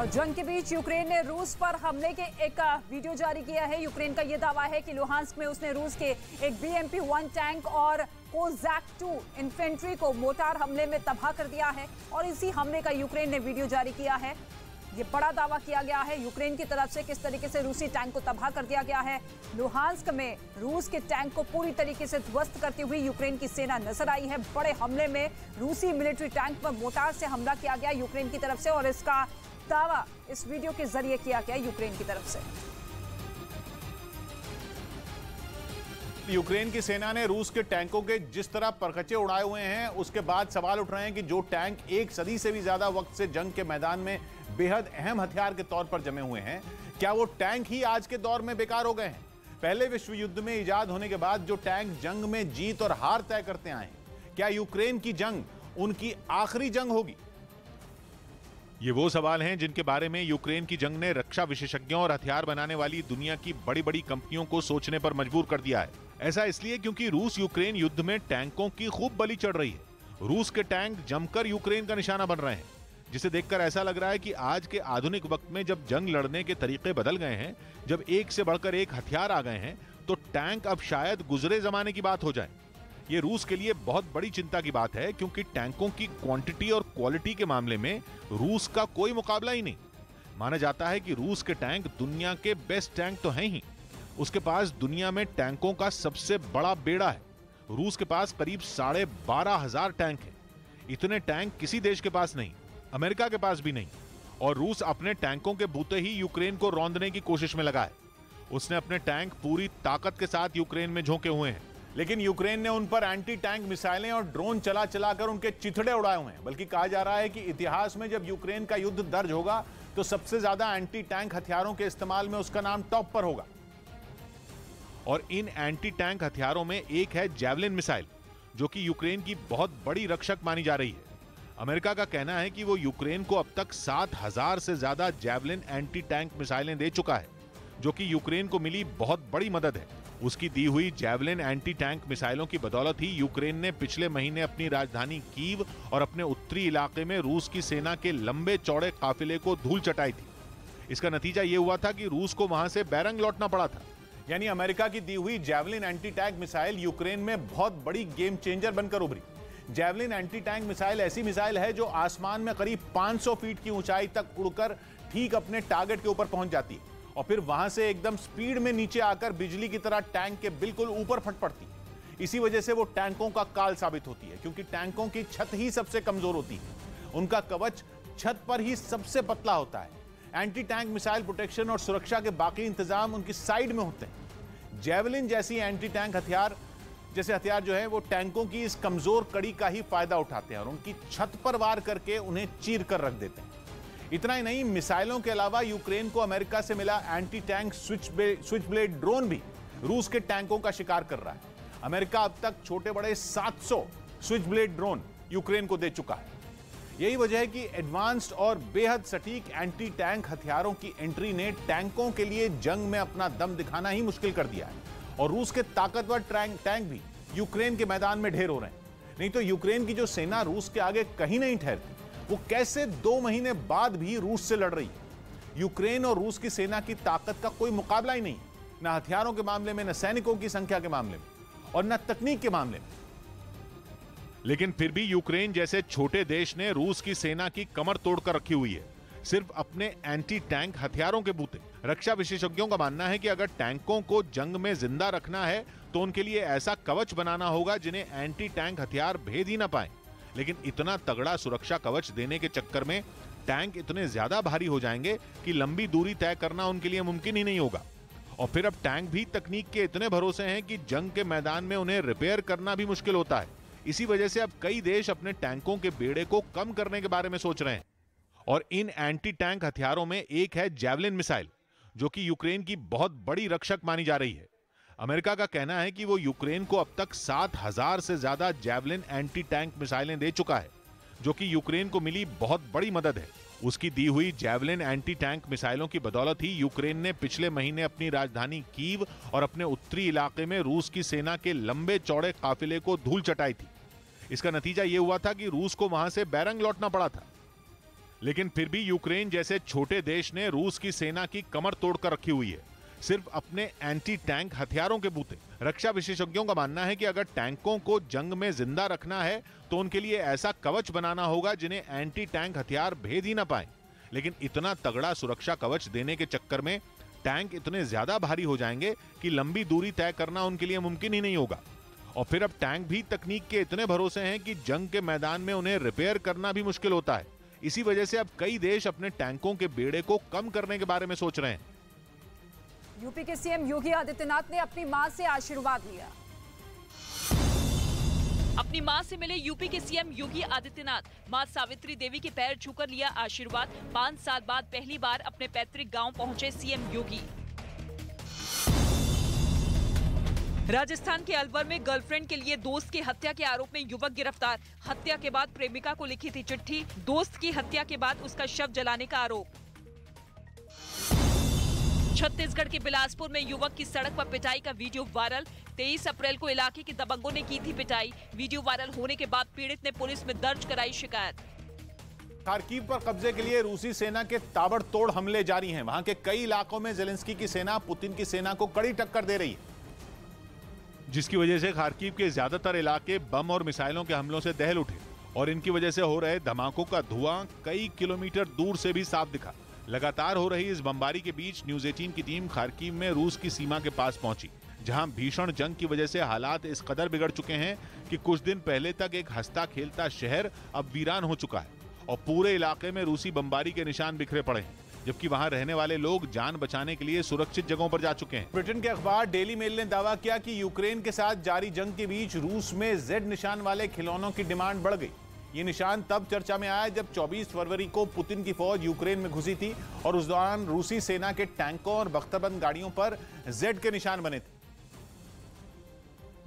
और जंग के बीच यूक्रेन ने रूस पर हमले के एक वीडियो जारी किया है। यूक्रेन का यह दावा है कि लुहांस्क में उसने रूस के एक BMP-1 टैंक और कोज़ैक-2 इन्फेंट्री को मोर्टार हमले में तबाह कर दिया है और इसी हमले का यूक्रेन ने वीडियो जारी किया है। ये बड़ा दावा किया गया है यूक्रेन की तरफ से, किस तरीके से रूसी टैंक को तबाह कर दिया गया है। लुहांस्क में रूस के टैंक को पूरी तरीके से ध्वस्त करती हुई यूक्रेन की सेना नजर आई है। बड़े हमले में रूसी मिलिट्री टैंक पर मोर्टार से हमला किया गया यूक्रेन की तरफ से और इसका दावा इस वीडियो के जरिए किया गया यूक्रेन की तरफ से। यूक्रेन की सेना ने रूस के टैंकों के जिस तरह परखचे उड़ाए हुए हैं, उसके बाद सवाल उठ रहे हैं कि जो टैंक एक सदी से भी ज्यादा वक्त से जंग के मैदान में बेहद अहम हथियार के तौर पर जमे हुए हैं, क्या वो टैंक ही आज के दौर में बेकार हो गए हैं? पहले विश्व युद्ध में इजाद होने के बाद जो टैंक जंग में जीत और हार तय करते आए हैं, क्या यूक्रेन की जंग उनकी आखिरी जंग होगी? ये वो सवाल हैं जिनके बारे में यूक्रेन की जंग ने रक्षा विशेषज्ञों और हथियार बनाने वाली दुनिया की बड़ी बड़ी कंपनियों को सोचने पर मजबूर कर दिया है। ऐसा इसलिए क्योंकि रूस यूक्रेन युद्ध में टैंकों की खूब बलि चढ़ रही है। रूस के टैंक जमकर यूक्रेन का निशाना बन रहे हैं, जिसे देखकर ऐसा लग रहा है कि आज के आधुनिक वक्त में जब जंग लड़ने के तरीके बदल गए हैं, जब एक से बढ़कर एक हथियार आ गए हैं, तो टैंक अब शायद गुजरे जमाने की बात हो जाए। ये रूस के लिए बहुत बड़ी चिंता की बात है, क्योंकि टैंकों की क्वांटिटी और क्वालिटी के मामले में रूस का कोई मुकाबला ही नहीं। माना जाता है कि रूस के टैंक दुनिया के बेस्ट टैंक तो हैं ही, उसके पास दुनिया में टैंकों का सबसे बड़ा बेड़ा है। रूस के पास करीब 12,500 टैंक हैं। इतने टैंक किसी देश के पास नहीं, अमेरिका के पास भी नहीं। और रूस अपने टैंकों के बूते ही यूक्रेन को रौंदने की कोशिश में लगा है। उसने अपने टैंक पूरी ताकत के साथ यूक्रेन में झोंके हुए हैं, लेकिन यूक्रेन ने उन पर एंटी टैंक मिसाइलें और ड्रोन चला चलाकर उनके चिथड़े उड़ाए हुए हैं। बल्कि कहा जा रहा है कि इतिहास में जब यूक्रेन का युद्ध दर्ज होगा तो सबसे ज्यादा एंटी टैंक हथियारों के इस्तेमाल में उसका नाम टॉप पर होगा। और इन एंटी टैंक हथियारों में एक है जैवलिन मिसाइल, जो कि यूक्रेन की बहुत बड़ी रक्षक मानी जा रही है। अमेरिका का कहना है कि वो यूक्रेन को अब तक 7,000 से ज्यादा जैवलिन एंटी टैंक मिसाइलें दे चुका है, जो कि यूक्रेन को मिली बहुत बड़ी मदद है। उसकी दी हुई जैवलिन एंटी टैंक मिसाइलों की बदौलत ही यूक्रेन ने पिछले महीने अपनी राजधानी कीव और अपने उत्तरी इलाके में रूस की सेना के लंबे चौड़े काफिले को धूल चटाई थी। इसका नतीजा ये हुआ था कि रूस को वहां से बैरंग लौटना पड़ा था। यानी अमेरिका की दी हुई javelin anti tank missile Ukraine में बहुत बड़ी गेम चेंजर बनकर उभरी। जैवलिन एंटी टैंक मिसाइल ऐसी मिसाइल है जो आसमान में करीब 500 फीट की ऊंचाई तक उड़कर ठीक अपने टारगेट के ऊपर पहुंच जाती है और फिर वहां से एकदम स्पीड में नीचे आकर बिजली की तरह टैंक के बिल्कुल ऊपर फट पड़ती है। इसी वजह से वो टैंकों का काल साबित होती है, क्योंकि टैंकों की छत ही सबसे कमजोर होती है। उनका कवच छत पर ही सबसे पतला होता है। एंटी टैंक मिसाइल प्रोटेक्शन और सुरक्षा के बाकी इंतजाम उनकी साइड में होते हैं। जेवलिन जैसी एंटी टैंक हथियार जो है वो टैंकों की इस कमजोर कड़ी का ही फायदा उठाते हैं और उनकी छत पर वार करके उन्हें चीर कर रख देते हैं। इतना ही नहीं, मिसाइलों के अलावा यूक्रेन को अमेरिका से मिला anti tank switch blade drone भी रूस के टैंकों का शिकार कर रहा है। अमेरिका अब तक छोटे बड़े 700 स्विच ब्लेड ड्रोन यूक्रेन को दे चुका है। यही वजह है कि एडवांस्ड और बेहद सटीक एंटी टैंक हथियारों की एंट्री ने टैंकों के लिए जंग में अपना दम दिखाना ही मुश्किल कर दिया है और रूस के ताकतवर टैंक भी यूक्रेन के मैदान में ढेर हो रहे हैं। नहीं तो यूक्रेन की जो सेना रूस के आगे कहीं नहीं ठहरती, वो कैसे 2 महीने बाद भी रूस से लड़ रही है। यूक्रेन और रूस की सेना की ताकत का कोई मुकाबला ही नहीं, न हथियारों के मामले में, न सैनिकों की संख्या के मामले में और न तकनीक के मामले में। लेकिन फिर भी यूक्रेन जैसे छोटे देश ने रूस की सेना की कमर तोड़कर रखी हुई है, सिर्फ अपने एंटी टैंक हथियारों के बूते। रक्षा विशेषज्ञों का मानना है कि अगर टैंकों को जंग में जिंदा रखना है तो उनके लिए ऐसा कवच बनाना होगा जिन्हें एंटी टैंक हथियार भेद ही ना पाए। लेकिन इतना तगड़ा सुरक्षा कवच देने के चक्कर में टैंक इतने ज्यादा भारी हो जाएंगे कि लंबी दूरी तय करना उनके लिए मुमकिन ही नहीं होगा। और फिर अब टैंक भी तकनीक के इतने भरोसे हैं कि जंग के मैदान में उन्हें रिपेयर करना भी मुश्किल होता है। इसी वजह से अब कई देश अपने टैंकों के बेड़े को कम करने के बारे में सोच रहे हैं। और इन एंटी टैंक हथियारों में एक है जैवलिन मिसाइल, जो कि यूक्रेन की बहुत बड़ी रक्षक मानी जा रही है। अमेरिका का कहना है कि वो यूक्रेन को अब तक 7,000 से ज्यादा जैवलिन एंटी टैंक मिसाइलें दे चुका है, जो कि यूक्रेन को मिली बहुत बड़ी मदद है। उसकी दी हुई जैवलिन एंटी टैंक मिसाइलों की बदौलत ही यूक्रेन ने पिछले महीने अपनी राजधानी कीव और अपने उत्तरी इलाके में रूस की सेना के लंबे चौड़े काफिले को धूल चटाई थी। इसका नतीजा ये हुआ था कि रूस को वहां से बैरंग लौटना पड़ा था। लेकिन फिर भी यूक्रेन जैसे छोटे देश ने रूस की सेना की कमर तोड़कर रखी हुई है, सिर्फ अपने एंटी टैंक हथियारों के बूते। रक्षा विशेषज्ञों का मानना है कि अगर टैंकों को जंग में जिंदा रखना है तो उनके लिए ऐसा कवच बनाना होगा जिन्हें एंटी टैंक हथियार भेद ही ना पाए। लेकिन इतना तगड़ा सुरक्षा कवच देने के चक्कर में टैंक इतने ज्यादा भारी हो जाएंगे कि लंबी दूरी तय करना उनके लिए मुमकिन ही नहीं होगा। और फिर अब टैंक भी तकनीक के इतने भरोसे हैं कि जंग के मैदान में उन्हें रिपेयर करना भी मुश्किल होता है। इसी वजह से अब कई देश अपने टैंकों के बेड़े को कम करने के बारे में सोच रहे हैं। यूपी के सीएम योगी आदित्यनाथ ने अपनी मां से आशीर्वाद लिया। अपनी मां से मिले यूपी के सीएम योगी आदित्यनाथ, मां सावित्री देवी के पैर छूकर लिया आशीर्वाद। 5 साल बाद पहली बार अपने पैतृक गांव पहुंचे सीएम योगी। राजस्थान के अलवर में गर्लफ्रेंड के लिए दोस्त की हत्या के आरोप में युवक गिरफ्तार। हत्या के बाद प्रेमिका को लिखी थी चिट्ठी, दोस्त की हत्या के बाद उसका शव जलाने का आरोप। छत्तीसगढ़ के बिलासपुर में युवक की सड़क पर पिटाई का वीडियो वायरल। 23 अप्रैल को इलाके के दबंगों ने की थी पिटाई। वीडियो वायरल होने के बाद पीड़ित ने पुलिस में दर्ज कराई शिकायत। खार्किव पर कब्जे के लिए रूसी सेना के ताबड़तोड़ हमले जारी हैं। वहां के कई इलाकों में जेलेंस्की की सेना पुतिन की सेना को कड़ी टक्कर दे रही है, जिसकी वजह से खार्किव के ज्यादातर इलाके बम और मिसाइलों के हमलों से दहल उठे और इनकी वजह से हो रहे धमाकों का धुआं कई किलोमीटर दूर से भी साफ दिखा। लगातार हो रही इस बमबारी के बीच न्यूज 18 की टीम खार्किव में रूस की सीमा के पास पहुंची, जहां भीषण जंग की वजह से हालात इस कदर बिगड़ चुके हैं कि कुछ दिन पहले तक एक हंसता खेलता शहर अब वीरान हो चुका है और पूरे इलाके में रूसी बमबारी के निशान बिखरे पड़े हैं, जबकि वहां रहने वाले लोग जान बचाने के लिए सुरक्षित जगहों पर जा चुके हैं। ब्रिटेन के अखबार डेली मेल ने दावा किया कि यूक्रेन के साथ जारी जंग के बीच रूस में जेड निशान वाले खिलौनों की डिमांड बढ़ गई। ये निशान तब चर्चा में आया जब 24 फरवरी को पुतिन की फौज यूक्रेन में घुसी थी और उस दौरान रूसी सेना के टैंकों और बख्तरबंद गाड़ियों पर जेड के निशान बने थे,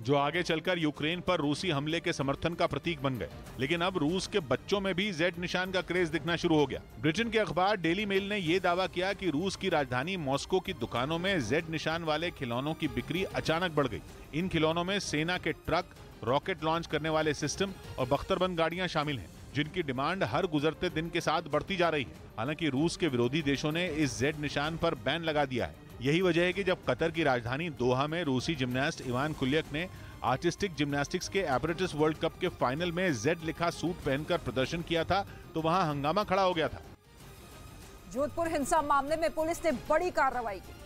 जो आगे चलकर यूक्रेन पर रूसी हमले के समर्थन का प्रतीक बन गए। लेकिन अब रूस के बच्चों में भी जेड निशान का क्रेज दिखना शुरू हो गया। ब्रिटेन के अखबार डेली मेल ने यह दावा किया कि रूस की राजधानी मॉस्को की दुकानों में जेड निशान वाले खिलौनों की बिक्री अचानक बढ़ गई। इन खिलौनों में सेना के ट्रक, रॉकेट लॉन्च करने वाले सिस्टम और बख्तरबंद गाड़ियां शामिल हैं, जिनकी डिमांड हर गुजरते दिन के साथ बढ़ती जा रही है। हालांकि रूस के विरोधी देशों ने इस जेड निशान पर बैन लगा दिया है। यही वजह है कि जब कतर की राजधानी दोहा में रूसी जिम्नास्ट इवान कुलियक ने आर्टिस्टिक जिम्नास्टिक्स के एपरेटस वर्ल्ड कप के फाइनल में जेड लिखा सूट पहनकर प्रदर्शन किया था, तो वहां हंगामा खड़ा हो गया था। जोधपुर हिंसा मामले में पुलिस ने बड़ी कार्रवाई की।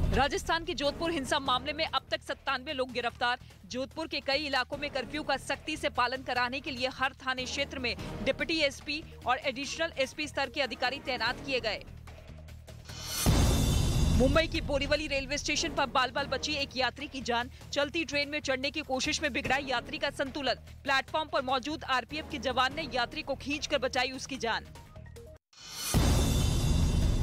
राजस्थान के जोधपुर हिंसा मामले में अब तक 97 लोग गिरफ्तार। जोधपुर के कई इलाकों में कर्फ्यू का सख्ती से पालन कराने के लिए हर थाने क्षेत्र में डिप्टी एसपी और एडिशनल एसपी स्तर के अधिकारी तैनात किए गए। मुंबई की बोरीवली रेलवे स्टेशन पर बाल बाल बची एक यात्री की जान। चलती ट्रेन में चढ़ने की कोशिश में बिगड़ा यात्री का संतुलन। प्लेटफॉर्म पर मौजूद आरपीएफ के जवान ने यात्री को खींचकर बचाई उसकी जान।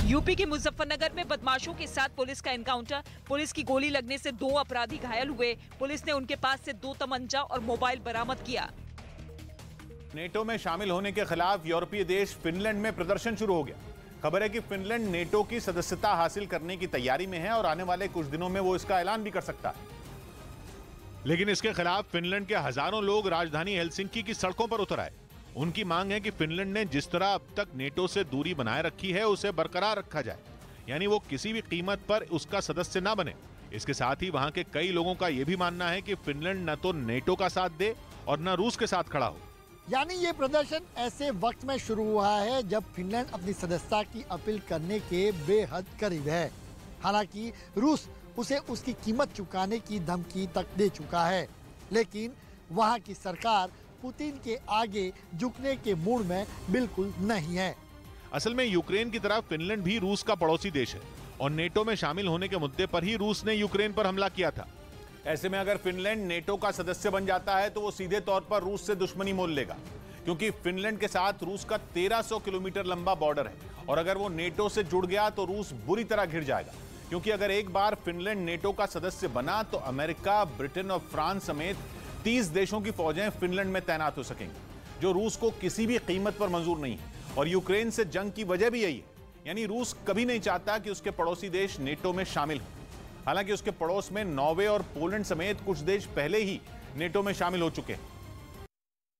यूपी के मुजफ्फरनगर में बदमाशों के साथ पुलिस का एनकाउंटर। पुलिस की गोली लगने से 2 अपराधी घायल हुए। पुलिस ने उनके पास से 2 तमंचा और मोबाइल बरामद किया। नेटो में शामिल होने के खिलाफ यूरोपीय देश फिनलैंड में प्रदर्शन शुरू हो गया। खबर है कि फिनलैंड नेटो की सदस्यता हासिल करने की तैयारी में है और आने वाले कुछ दिनों में वो इसका ऐलान भी कर सकता है। लेकिन इसके खिलाफ फिनलैंड के हजारों लोग राजधानी हेलसिंकी की सड़कों पर उतर आए। उनकी मांग है कि फिनलैंड ने जिस तरह अब तक नेटो से दूरी बनाए रखी है उसे बरकरार रखा जाए, यानी वो किसी भी कीमत पर उसका सदस्य ना बने। इसके साथ ही वहां के कई लोगों का यह भी मानना है कि फिनलैंड न तो नेटो का साथ दे और न रूस के साथ खड़ा हो। यानी ये प्रदर्शन ऐसे वक्त में शुरू हुआ है जब फिनलैंड अपनी सदस्यता की अपील करने के बेहद करीब है। हालांकि रूस उसे उसकी कीमत चुकाने की धमकी तक दे चुका है, लेकिन वहां की सरकार पुतिन के आगे झुकने के मूड में बिल्कुल नहीं है। असल में यूक्रेन की तरह फिनलैंड भी रूस का पड़ोसी देश है और नेटो में शामिल होने के मुद्दे पर ही रूस ने यूक्रेन पर हमला किया था। ऐसे में अगर फिनलैंड नेटो का सदस्य बन जाता है तो वो सीधे तौर पर रूस से दुश्मनी मोल लेगा, क्योंकि फिनलैंड के साथ रूस का 1300 किलोमीटर लंबा बॉर्डर है और अगर वो नेटो से जुड़ गया तो रूस बुरी तरह घिर जाएगा। क्योंकि अगर एक बार फिनलैंड नेटो का सदस्य बना तो अमेरिका, ब्रिटेन और फ्रांस समेत 30 देशों की फौजें फिनलैंड में तैनात हो सकेंगी, जो रूस को किसी भी कीमत पर मंजूर नहीं है। और यूक्रेन से जंग की वजह भी यही है, यानी रूस कभी नहीं चाहता कि उसके पड़ोसी देश नेटो में शामिल हो। हालांकि उसके पड़ोस में नॉर्वे और पोलैंड समेत कुछ देश पहले ही नेटो में शामिल हो चुके हैं।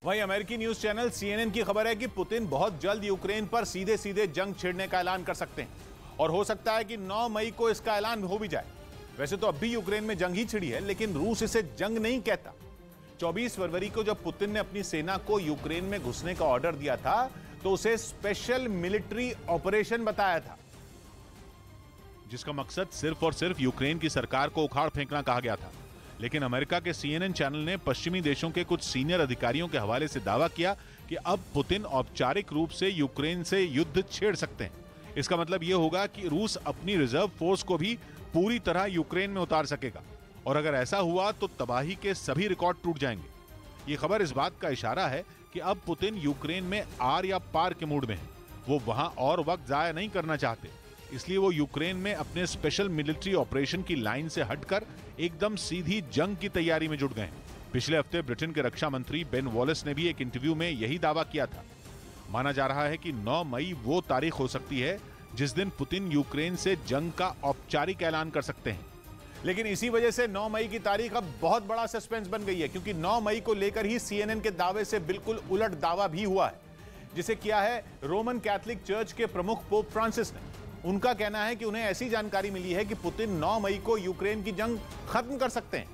वहीं अमेरिकी न्यूज चैनल CNN की खबर है कि पुतिन बहुत जल्द यूक्रेन पर सीधे सीधे जंग छेड़ने का ऐलान कर सकते हैं और हो सकता है कि 9 मई को इसका ऐलान हो भी जाए। वैसे तो अब भी यूक्रेन में जंग ही छिड़ी है, लेकिन रूस इसे जंग नहीं कहता। 24 फरवरी को जब पुतिन ने अपनी सेना को यूक्रेन में घुसने का ऑर्डर दिया था तो उसे स्पेशल मिलिट्री ऑपरेशन बताया था, जिसका मकसद सिर्फ और सिर्फ यूक्रेन की सरकार को उखाड़ फेंकना कहा गया था। लेकिन अमेरिका के CNN चैनल ने पश्चिमी देशों के कुछ सीनियर अधिकारियों के हवाले से दावा किया कि अब पुतिन औपचारिक रूप से यूक्रेन से युद्ध छेड़ सकते हैं। इसका मतलब यह होगा कि रूस अपनी रिजर्व फोर्स को भी पूरी तरह यूक्रेन में उतार सकेगा और अगर ऐसा हुआ तो तबाही के सभी रिकॉर्ड टूट जाएंगे। ये खबर इस बात का इशारा है कि अब पुतिन यूक्रेन में आर या पार के मूड में है। वो वहां और वक्त जाया नहीं करना चाहते, इसलिए वो यूक्रेन में अपने स्पेशल मिलिट्री ऑपरेशन की लाइन से हटकर एकदम सीधी जंग की तैयारी में जुट गए हैं। पिछले हफ्ते ब्रिटेन के रक्षा मंत्री बेन वॉलेस ने भी एक इंटरव्यू में यही दावा किया था। माना जा रहा है कि 9 मई वो तारीख हो सकती है जिस दिन पुतिन यूक्रेन से जंग का औपचारिक ऐलान कर सकते हैं। लेकिन इसी वजह से 9 मई की तारीख अब बहुत बड़ा सस्पेंस बन गई है, क्योंकि 9 मई को लेकर ही CNN के दावे से बिल्कुल उलट दावा भी हुआ है, जिसे किया है रोमन कैथोलिक चर्च के प्रमुख पोप फ्रांसिस ने। उनका कहना है कि उन्हें ऐसी जानकारी मिली है कि पुतिन 9 मई को यूक्रेन की जंग खत्म कर सकते हैं।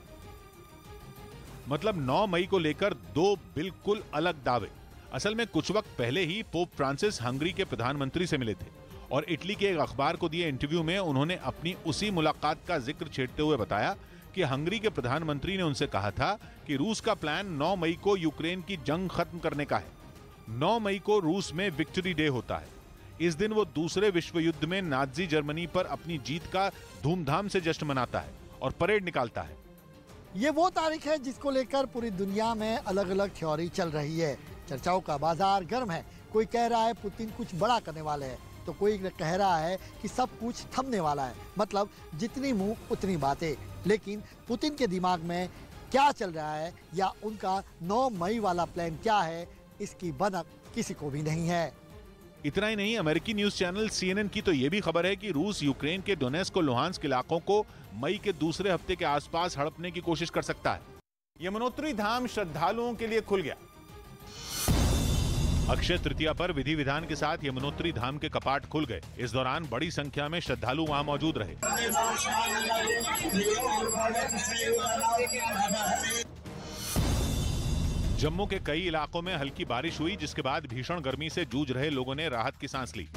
मतलब 9 मई को लेकर दो बिल्कुल अलग दावे। असल में कुछ वक्त पहले ही पोप फ्रांसिस हंगरी के प्रधानमंत्री से मिले थे और इटली के एक अखबार को दिए इंटरव्यू में उन्होंने अपनी उसी मुलाकात का जिक्र छेड़ते हुए बताया कि हंगरी के प्रधानमंत्री ने उनसे कहा था कि रूस का प्लान 9 मई को यूक्रेन की जंग खत्म करने का है। 9 मई को रूस में विक्ट्री डे होता है। इस दिन वो दूसरे विश्व युद्ध में नाजी जर्मनी पर अपनी जीत का धूमधाम से जश्न मनाता है और परेड निकालता है। ये वो तारीख है जिसको लेकर पूरी दुनिया में अलग अलग थ्योरी चल रही है। चर्चाओं का बाजार गर्म है। कोई कह रहा है पुतिन कुछ बड़ा करने वाले हैं, तो कोई कह रहा है कि सब कुछ थमने वाला है। मतलब जितनी मुंह उतनी बातें। लेकिन पुतिन के दिमाग में क्या चल रहा है या उनका 9 मई वाला प्लान क्या है, इसकी भनक किसी को भी नहीं है। इतना ही नहीं, अमेरिकी न्यूज चैनल CNN की तो यह भी खबर है कि रूस यूक्रेन के डोनेस्क और लुहांस्क इलाकों को मई के दूसरे हफ्ते के आसपास हड़पने की कोशिश कर सकता है। यमुनोत्री धाम श्रद्धालुओं के लिए खुल गया। अक्षय तृतीया पर विधि विधान के साथ यमुनोत्री धाम के कपाट खुल गए। इस दौरान बड़ी संख्या में श्रद्धालु वहां मौजूद रहे। जम्मू के कई इलाकों में हल्की बारिश हुई, जिसके बाद भीषण गर्मी से जूझ रहे लोगों ने राहत की सांस ली।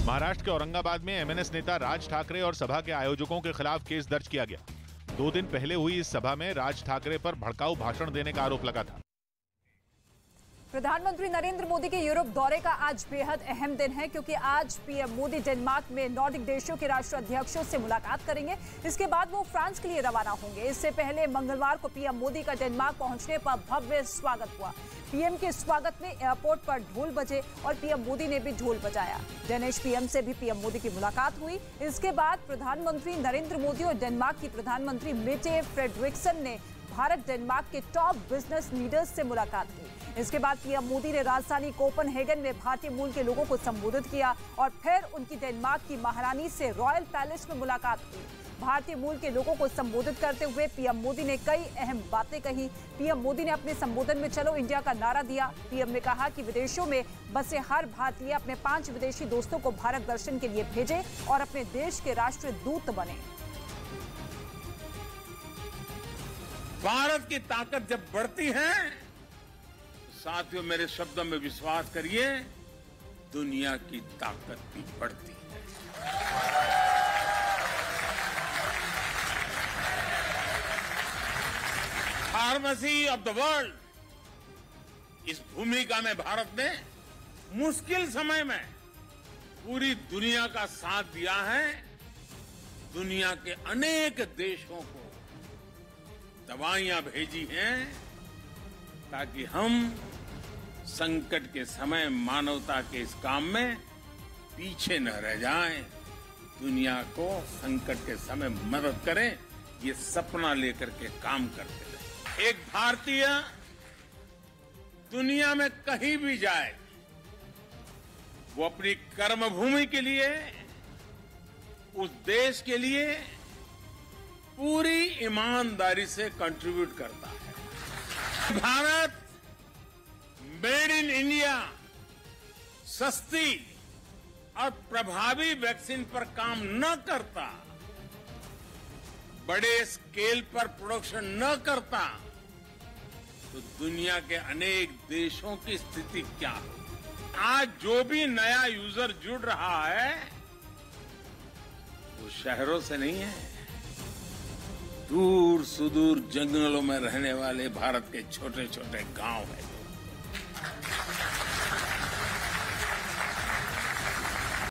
महाराष्ट्र के औरंगाबाद में MNS नेता राज ठाकरे और सभा के आयोजकों के खिलाफ केस दर्ज किया गया। 2 दिन पहले हुई इस सभा में राज ठाकरे पर भड़काऊ भाषण देने का आरोप लगा था। प्रधानमंत्री नरेंद्र मोदी के यूरोप दौरे का आज बेहद अहम दिन है, क्योंकि आज पीएम मोदी डेनमार्क में नॉर्डिक देशों के राष्ट्राध्यक्षों से मुलाकात करेंगे। इसके बाद वो फ्रांस के लिए रवाना होंगे। इससे पहले मंगलवार को पीएम मोदी का डेनमार्क पहुंचने पर भव्य स्वागत हुआ। पीएम के स्वागत में एयरपोर्ट पर ढोल बजे और पीएम मोदी ने भी ढोल बजाया। डेनिश पीएम से भी पीएम मोदी की मुलाकात हुई। इसके बाद प्रधानमंत्री नरेंद्र मोदी और डेनमार्क की प्रधानमंत्री मेटे फ्रेडरिक्सन ने भारत डेनमार्क के टॉप बिजनेस लीडर्स से मुलाकात की। इसके बाद पीएम मोदी ने राजधानी कोपेनहेगन में भारतीय मूल के लोगों को संबोधित किया और फिर उनकी डेनमार्क की महारानी से रॉयल पैलेस में मुलाकात हुई। भारतीय मूल के लोगों को संबोधित करते हुए पीएम मोदी ने कई अहम बातें कही। पीएम मोदी ने अपने संबोधन में चलो इंडिया का नारा दिया। पीएम ने कहा कि विदेशों में बसे हर भारतीय अपने 5 विदेशी दोस्तों को भारत दर्शन के लिए भेजे और अपने देश के राष्ट्रीय दूत बने। भारत की ताकत जब बढ़ती है, साथियों मेरे शब्दों में विश्वास करिए, दुनिया की ताकत भी बढ़ती है। फार्मेसी ऑफ द वर्ल्ड, इस भूमिका में भारत ने मुश्किल समय में पूरी दुनिया का साथ दिया है। दुनिया के अनेक देशों को दवाइयां भेजी हैं ताकि हम संकट के समय मानवता के इस काम में पीछे न रह जाएं, दुनिया को संकट के समय मदद करें, ये सपना लेकर के काम करते रहे। एक भारतीय दुनिया में कहीं भी जाए, वो अपनी कर्मभूमि के लिए, उस देश के लिए पूरी ईमानदारी से कंट्रीब्यूट करता है। भारत मेड इन इंडिया सस्ती और प्रभावी वैक्सीन पर काम न करता, बड़े स्केल पर प्रोडक्शन न करता, तो दुनिया के अनेक देशों की स्थिति क्या हो। आज जो भी नया यूजर जुड़ रहा है वो शहरों से नहीं है, दूर सुदूर जंगलों में रहने वाले भारत के छोटे छोटे गांव हैं।